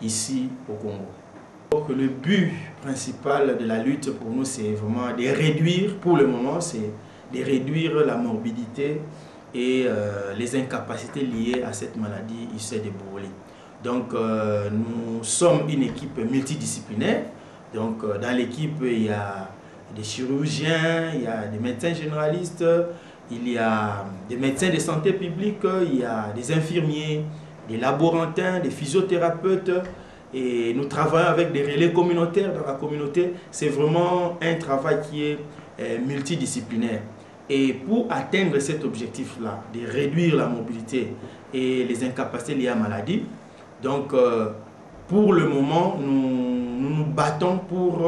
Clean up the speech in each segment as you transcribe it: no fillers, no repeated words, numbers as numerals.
ici au Congo. Donc, le but principal de la lutte pour nous, c'est vraiment de réduire, pour le moment, c'est de réduire la morbidité et les incapacités liées à cette maladie UC de Buruli. Donc, nous sommes une équipe multidisciplinaire. Donc, dans l'équipe, il y a des chirurgiens, il y a des médecins généralistes, il y a des médecins de santé publique, il y a des infirmiers, des laborantins, des physiothérapeutes. Et nous travaillons avec des relais communautaires dans la communauté. C'est vraiment un travail qui est multidisciplinaire. Et pour atteindre cet objectif-là, de réduire la mobilité et les incapacités liées à la maladie, donc pour le moment, nous nous battons pour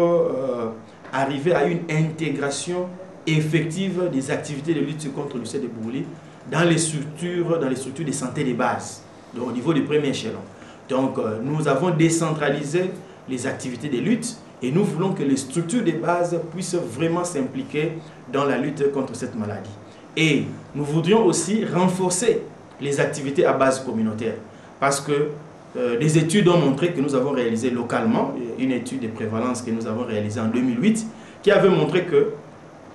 arriver à une intégration effective des activités de lutte contre le UC de Buruli dans les structures de santé de base, donc au niveau du premier échelon. Donc, nous avons décentralisé les activités de lutte et nous voulons que les structures de base puissent vraiment s'impliquer dans la lutte contre cette maladie. Et nous voudrions aussi renforcer les activités à base communautaire parce que des études ont montré que nous avons réalisé localement, une étude de prévalence que nous avons réalisée en 2008, qui avait montré que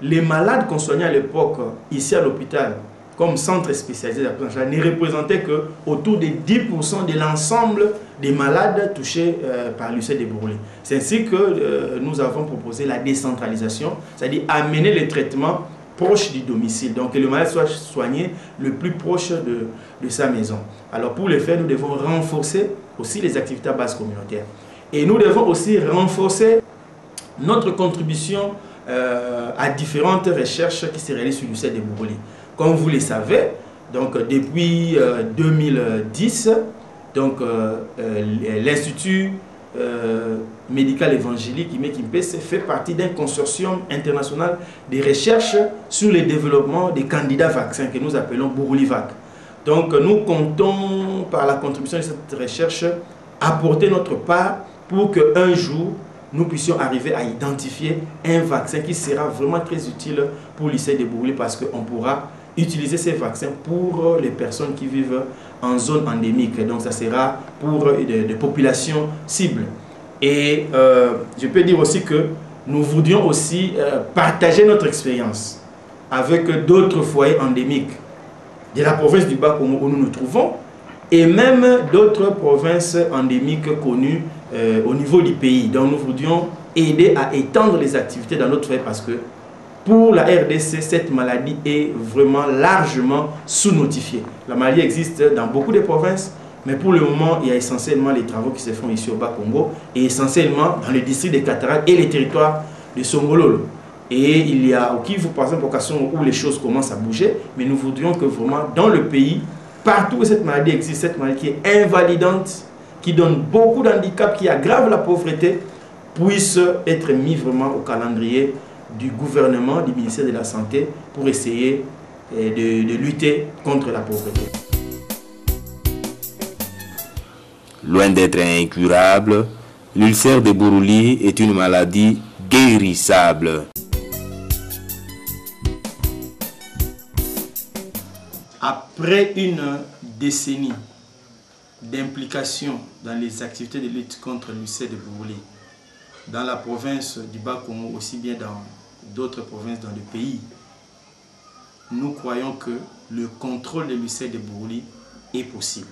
les malades qu'on soignait à l'époque ici à l'hôpital, comme centre spécialisé de la prise en charge, ne représentaient que autour de 10% de l'ensemble des malades touchés par l'UC de Buruli. C'est ainsi que nous avons proposé la décentralisation, c'est-à-dire amener les traitements proches du domicile, donc que le malade soit soigné le plus proche de sa maison. Alors pour le faire, nous devons renforcer aussi les activités à base communautaire. Et nous devons aussi renforcer notre contribution à différentes recherches qui se réalisent sur l'UC de Buruli. Comme vous le savez, donc depuis 2010, l'Institut médical évangélique IMEC-IMPES fait partie d'un consortium international de recherche sur le développement des candidats vaccins que nous appelons Burulivac. Donc nous comptons par la contribution de cette recherche apporter notre part pour qu'un jour nous puissions arriver à identifier un vaccin qui sera vraiment très utile pour l'UC de Buruli parce qu'on pourra utiliser ces vaccins pour les personnes qui vivent en zone endémique. Donc ça sera pour des populations cibles. Et je peux dire aussi que nous voudrions aussi partager notre expérience avec d'autres foyers endémiques de la province du Bas-Congo où nous nous trouvons et même d'autres provinces endémiques connues au niveau du pays. Donc nous voudrions aider à étendre les activités dans notre foyer parce que pour la RDC, cette maladie est vraiment largement sous-notifiée. La maladie existe dans beaucoup de provinces, mais pour le moment, il y a essentiellement les travaux qui se font ici au Bas-Congo et essentiellement dans le district de Cataract et les territoires de Songololo. Et il y a au Kivu, par exemple, occasion où les choses commencent à bouger, mais nous voudrions que vraiment dans le pays, partout où cette maladie existe, cette maladie qui est invalidante, qui donne beaucoup d'handicaps, qui aggrave la pauvreté, puisse être mis vraiment au calendrier du gouvernement, du ministère de la Santé pour essayer de lutter contre la pauvreté. Loin d'être incurable, l'ulcère de Buruli est une maladie guérissable. Après une décennie d'implication dans les activités de lutte contre l'ulcère de Buruli, dans la province du Bas-Congo, aussi bien dans d'autres provinces dans le pays, nous croyons que le contrôle de l'ulcère de Buruli est possible.